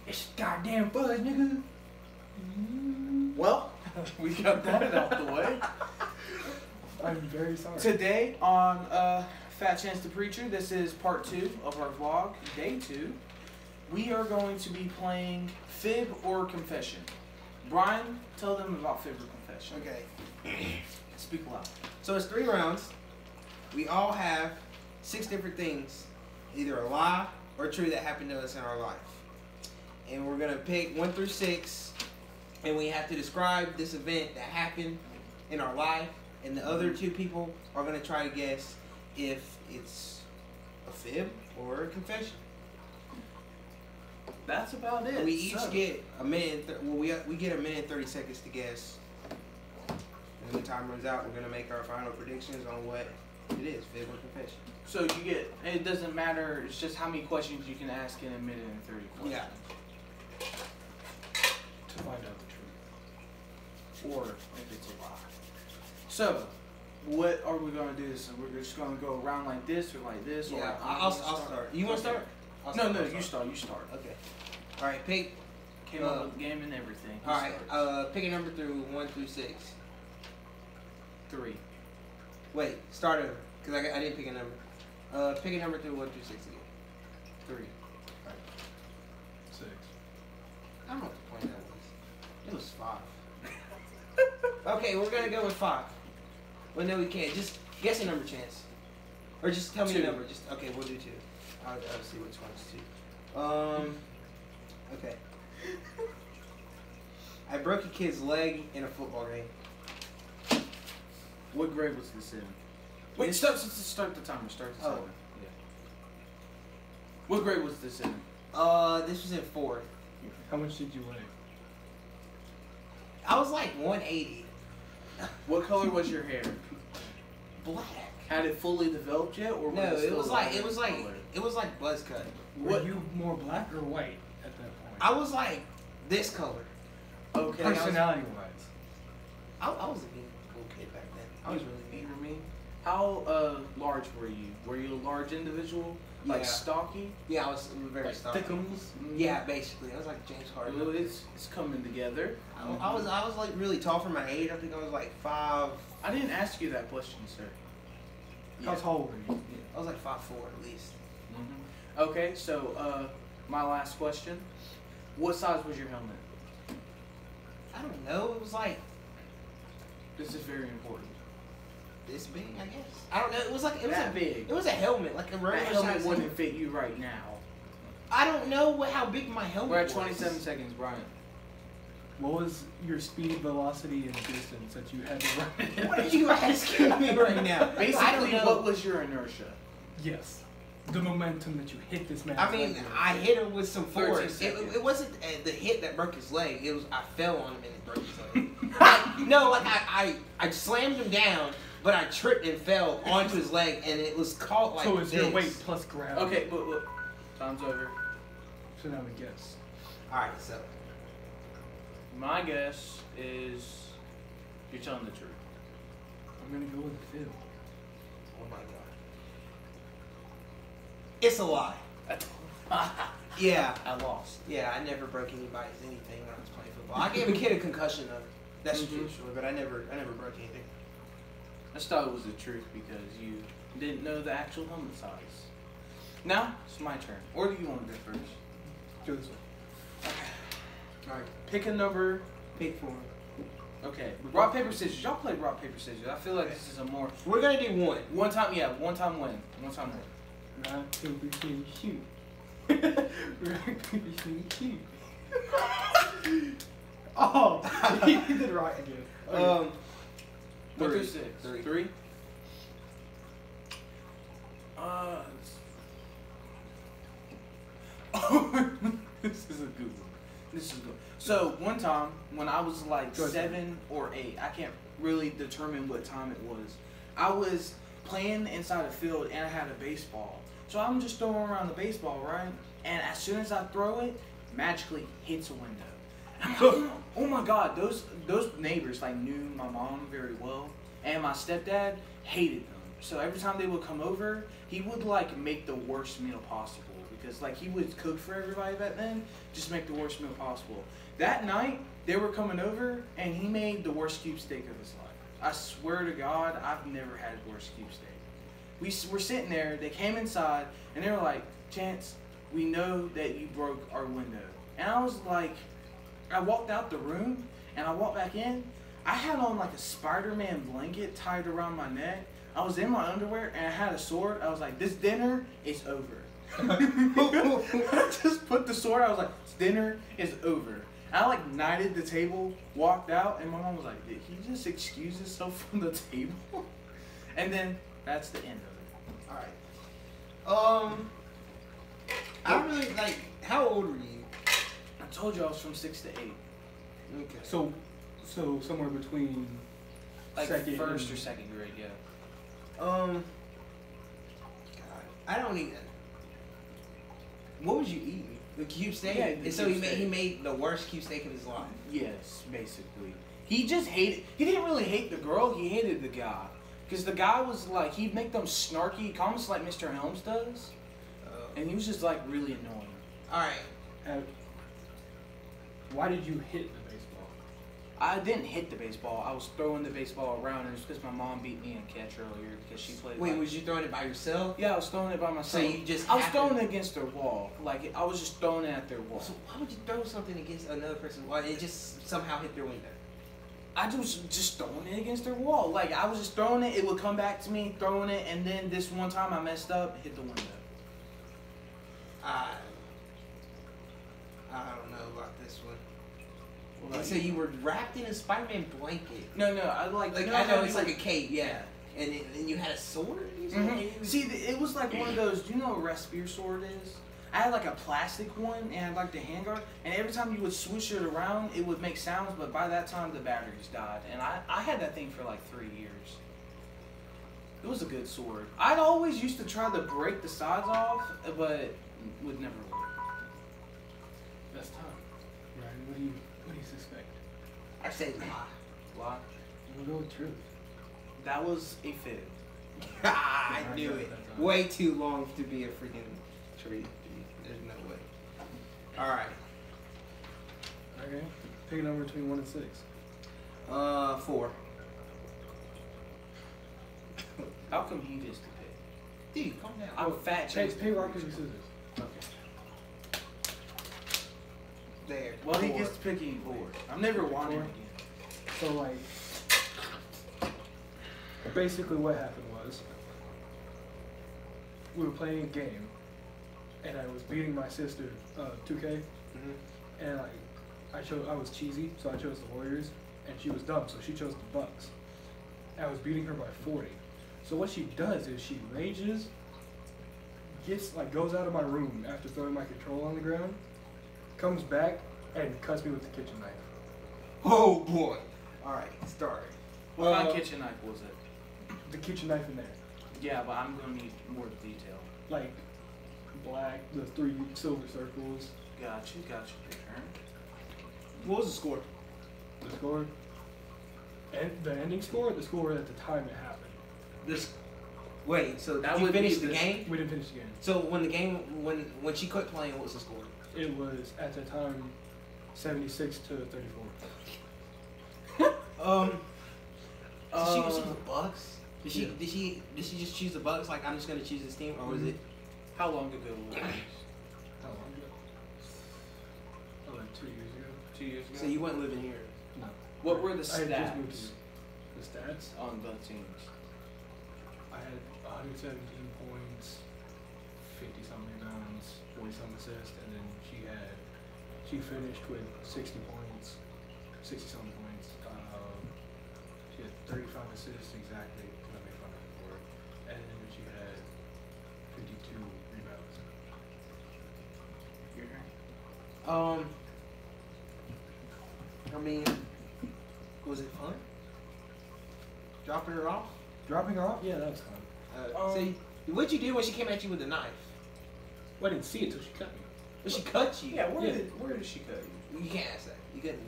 It's goddamn fudge, nigga. Well, we got that out the way. I'm very sorry. Today on Fat Chance the Preacher, this is part 2 of our vlog, day 2. We are going to be playing Fib or Confession. Brian, tell them about Fib or Confession. Okay. Speak loud. So it's 3 rounds. We all have 6 different things, either a lie or true, that happened to us in our life. And we're going to pick 1 through 6, and we have to describe this event that happened in our life, and the other 2 people are going to try to guess if it's a fib or a confession. That's about it. We each get a minute. We get a minute and 30 seconds to guess. And when the time runs out, we're gonna make our final predictions on what it is, fib or confession. So you get. It doesn't matter. It's just how many questions you can ask in a minute and 30 questions. Yeah. To find out the truth. Or if it's a lie. So, what are we gonna do? So we're just gonna go around like this or like this. Yeah. Or I'll start. You want to start? No, you start. You start. Okay. All right. Pick. Came up with the game and everything. All right. Pick a number through 1 through 6. 3. Wait. Start over, because I didn't pick a number. Pick a number through 1 through 6 again. 3. 6. I don't know what the point that was. It was 5. Okay, we're gonna go with 5. Well, no, we can't. Just guess a number, Chance. Or just tell me 2. a number. Just okay. We'll do 2. I'll see which one's 2. Okay. I broke a kid's leg in a football game. What grade was this in? Wait, start the timer. Start the timer. Oh. Yeah. What grade was this in? This was in 4th. How much did you weigh? I was like 180. What color was your hair? Black. Had it fully developed yet, or No, was it was like color? buzz cut. Were you more black or white at that point? I was like this color. Okay. Personality-wise. I was a mean little kid back then. I was really mean. You were mean. How large were you? Were you a large individual? Like Yeah. stocky? Yeah, I was very Like stocky. thickums? Yeah, basically. I was like James Harden. Well, it's coming together. I was like really tall for my age. I think I was like 5. I didn't ask you that question, sir. How tall were you? I was like 5'4" at least. Okay, so my last question: what size was your helmet? I don't know. It was like This is very important. this big, I guess. I don't know. It was That big. It was a helmet, like a That regular helmet size wouldn't fit you right now. I don't know how big my helmet We're at was. 27 seconds, Brian. What was your speed, velocity, and distance that you had to run? What are you asking me right now? I don't Basically, know. what was your inertia? Yes. The momentum that you hit this man. I mean, I hit him with some 13 force. seconds. It wasn't the hit that broke his leg. It was I fell on him and it broke his leg. I slammed him down, but I tripped and fell onto his leg, and it was caught like so it's this. your weight plus gravity. Okay, but look, time's over. So now we guess. All right, so My guess is you're telling the truth. I'm gonna go with the fib. oh my god, it's a lie. Yeah, I lost. yeah. I never broke anybody's anything when I was playing football. I gave a kid a concussion though. That's true, sure, but I never broke anything. I just thought it was the truth because you didn't know the actual helmet size. Now it's my turn. Or do you want to go first? Go this way. All right, Pick a number. pick 4. Okay. Rock, paper, scissors. Y'all play rock, paper, scissors. I feel like this is a more We're gonna do 1. one time win. One time win. Rock, paper, scissors, shoot. Rock, paper, scissors, shoot. Oh! He did right again. Okay. 1 through 3. 6. 3. 3. This is a good one. This is good. So one time when I was like Go ahead. 7 or 8, I can't really determine what time it was. I was playing inside a field and I had a baseball. So I'm just throwing around the baseball, right? And as soon as I throw it, magically hits a window. I'm like, oh my god, those neighbors like knew my mom very well, and my stepdad hated them. So every time they would come over, he would like make the worst meal possible because like he would cook for everybody back then, just make the worst meal possible. That night they were coming over and he made the worst cube steak of his life. I swear to God, I've never had worse cube steak. We were sitting there, they came inside and they were like, Chance, we know that you broke our window. And I was like, I walked out the room and I walked back in. I had on like a Spider-Man blanket tied around my neck. I was in my underwear and I had a sword. I was like, this dinner is over. I just put the sword, I was like, this dinner is over. And I like knighted the table, walked out, and my mom was like, did he just excuse himself from the table? And then that's the end of it. Alright. I don't really like, how old were you? I told you I was from 6 to 8. Okay. So somewhere between Like second first and- or second grade, yeah. God, I don't even. What was you eating? The cube steak. Yeah, the and so cube he steak. made the worst cube steak of his life. Yes, basically. He just hated, he didn't really hate the girl, he hated the guy. Because the guy was like, he'd make them snarky comments like Mr. Helms does. And he was just like really annoying. All right. Why did you hit the baseball? I didn't hit the baseball, I was throwing the baseball around, and it's because my mom beat me in catch earlier because she played. Wait, like, was you throwing it by yourself? yeah, I was throwing it by myself. So you just I was happened- throwing it against their wall. Like, I was just throwing it at their wall. So why would you throw something against another person? Why it just somehow hit their window? I was just throwing it against their wall. Like, I was just throwing it, it would come back to me, throwing it, and then this one time I messed up, hit the window. I don't know about this one. Well, And so you were wrapped in a Spider-Man blanket. No, I like Like you I know how it's you- like a cape, yeah. And you had a sword. Or something? Mhm. See, it was like one of those. Do you know what a Respire sword is? I had like a plastic one and I had like the handguard, and every time you would switch it around, it would make sounds. But by that time, the batteries died, and I had that thing for like 3 years. It was a good sword. I'd always used to try to break the sides off, but would never work. That's tough. Ryan, what do you suspect? I say lie. Why? We'll go with truth. That was a fib. I knew it. Way too long to be a freaking tree. There's no way. All right. Okay. Pick a number between 1 and 6. 4. How come he gets to pick? Dude, calm down. I'm fat. Chase. Pick rock, paper, scissors. Okay. There. Well, he 4. gets to pick any board. I'm never wanting again. So like, basically what happened was, we were playing a game, and I was beating my sister 2K, and like, I was cheesy, so I chose the Warriors, and she was dumb, so she chose the Bucks. I was beating her by 40. So what she does is she rages, goes out of my room after throwing my control on the ground, comes back and cuts me with the kitchen knife. Oh boy. All right. Start. What kind of kitchen knife was it? The kitchen knife in there. Yeah, but I'm gonna need more detail. Like black, the 3 silver circles, Got you. Turn. What was the score? the score, and the ending score, the score at the time it happened. This. Wait. So That you would be finished the the- game? We didn't finish the game. So when she quit playing, what was the score? It was at the time 76 to 34. Did she choose the Bucks? Did she Yeah. did she just choose the Bucks? Like I'm just gonna choose this team, or was it? How long ago was it? How long ago? Oh, like 2 years ago. 2 years ago. So you weren't living here. No. What were the I had just moved stats here. The stats? on both teams? I had 117 points, 50 something rebounds, 40 something assists, and then she finished with 60 points, 60 something points. She had 35 assists exactly, because I made fun of her for it, and then she had 52 rebounds. Your turn. I mean, was it fun? Dropping her off? Dropping her off? Yeah, that was fun. So what'd you do when she came at you with the knife? Well, I didn't see it till she cut me. Well, she cut you. Yeah, Yeah. where did she cut you? You can't ask that. You can't ask.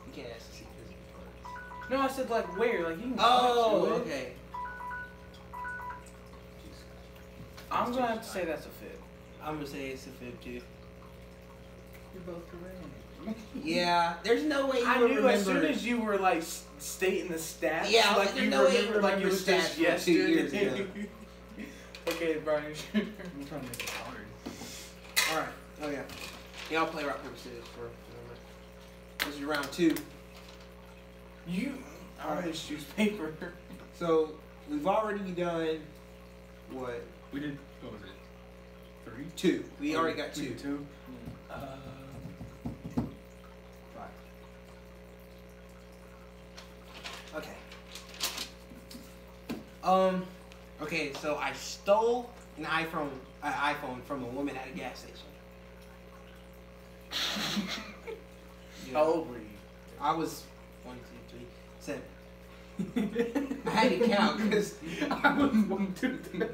You can't ask to see physical parts. No, I said like where? Like you can Oh, touch it. okay. I'm gonna have to say that's a fit. I'm gonna say it's a fib too. You're both correct. Yeah, there's no way you I would knew remember. as soon as you were like stating the stats, Yeah, like there's you no way you remember like it was remember just stats from 2 years yesterday. ago. Okay, Brian. I'm trying to make it hard. All right. Oh yeah. Y'all play rock paper scissors for. This is round 2. You. I Alright. always choose paper. So we've already done what? We did, what was it? 3? 2. We already got We 2. did 2. 5. Okay. Okay. So I stole an iPhone from a woman at a gas station. How old were you? I was 1, 2, 3, 7. I had to count because I was 1, 2, 3.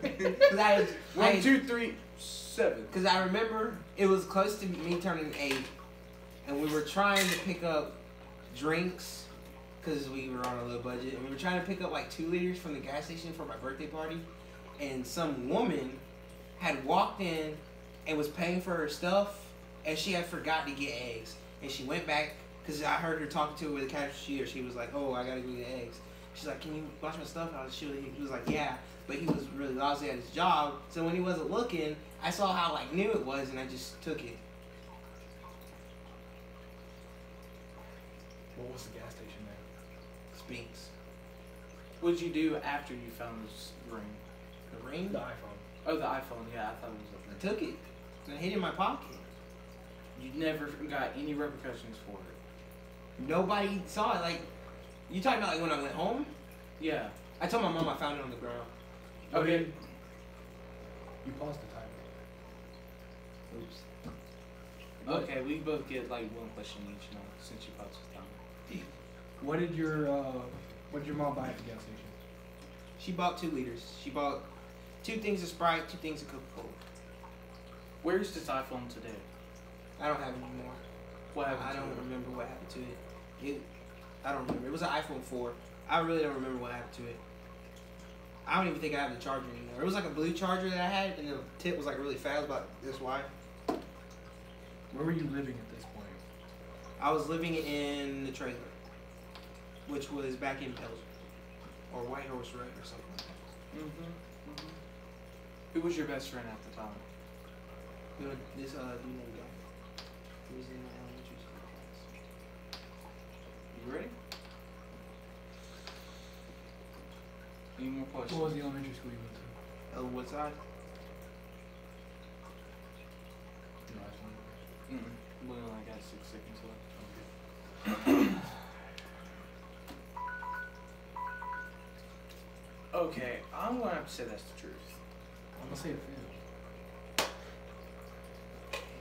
I 1, 2, 3, 7. Because I remember it was close to me turning 8, and we were trying to pick up drinks because we were on a low budget, and we were trying to pick up like 2 liters from the gas station for my birthday party, and some woman had walked in and was paying for her stuff, and she had forgot to get eggs, and she went back because I heard her talking to her with the cashier. She was like, "Oh, I gotta go get eggs." She's like, "Can you wash my stuff?" He was like, "Yeah," but he was really lousy at his job, so when he wasn't looking, I saw how like new it was, and I just took it. What was the gas station there? Spinks. What'd you do after you found this ring? The ring. The iPhone. Oh, the iPhone. Yeah, I thought it was I a ring. took it. And I hid it in my pocket. You never got any repercussions for it. Nobody saw it. Like, you talking about like when I went home? Yeah. I told my mom I found it on the ground. Okay. You paused the timer. Oops. Okay, we both get like one question each now since you paused the time. What did your mom buy at the gas station? She bought 2 liters. She bought 2 things of Sprite, 2 things of Coca-Cola. Where's this iPhone today? I don't have it anymore. What happened I to don't it? remember what happened to it. I don't remember. It was an iPhone 4. I really don't remember what happened to it. I don't even think I have the charger anymore. It was like a blue charger that I had, and the tip was like really fat. It was about this wide. Where were you living at this point? I was living in the trailer, which was back in Belgium, or White Horse Road or something like that. Mm-hmm. Who was your best friend at the time? You know, this dude named Guy. He was in my elementary school class. You ready? Any more questions? What was the elementary school you went to? Oh, what side? The last one. We only got 6 seconds left. Okay, I'm gonna have to say that's the truth. I'm gonna say a fib.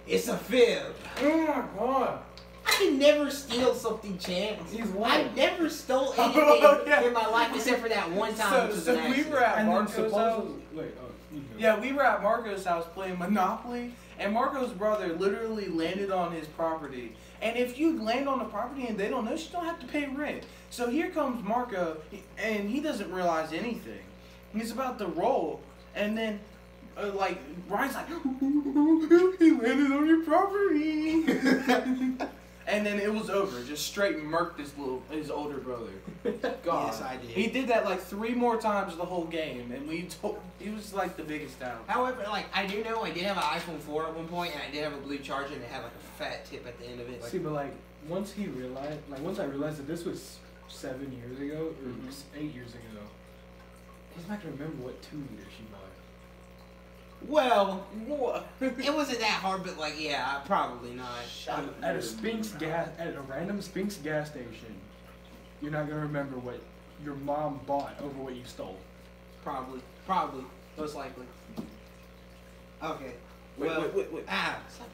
It's a fib. Oh my god! I can never steal something, Chance. He's I lying. never stole anything Oh, yeah. in my life except for that one time. which was an we accident. were at And then Marco's house. supposedly, wait, you go. Yeah, we were at Marco's house playing Monopoly, and Marco's brother literally landed on his property. And if you land on the property and they don't know, you don't have to pay rent. So here comes Marco, and he doesn't realize anything. He's about to roll, and then, like, Brian's like, he landed on your property. And then it was over. Just straight murked his older brother. God. Yes, I did. He did that like 3 more times the whole game, and he was like the biggest out. However, like I do know I did have an iPhone 4 at one point, and I did have a blue charger, and it had like a fat tip at the end of it. Like, See, but like once I realized that this was 7 years ago or Mhm. 8 years ago, he's not gonna remember what 2 liters she bought. well, What? it wasn't that hard, but like yeah, probably not. At a random Spinks gas station, you're not gonna remember what your mom bought over what you stole. Probably, most likely. Okay. Wait, Well, wait. Ah, stop.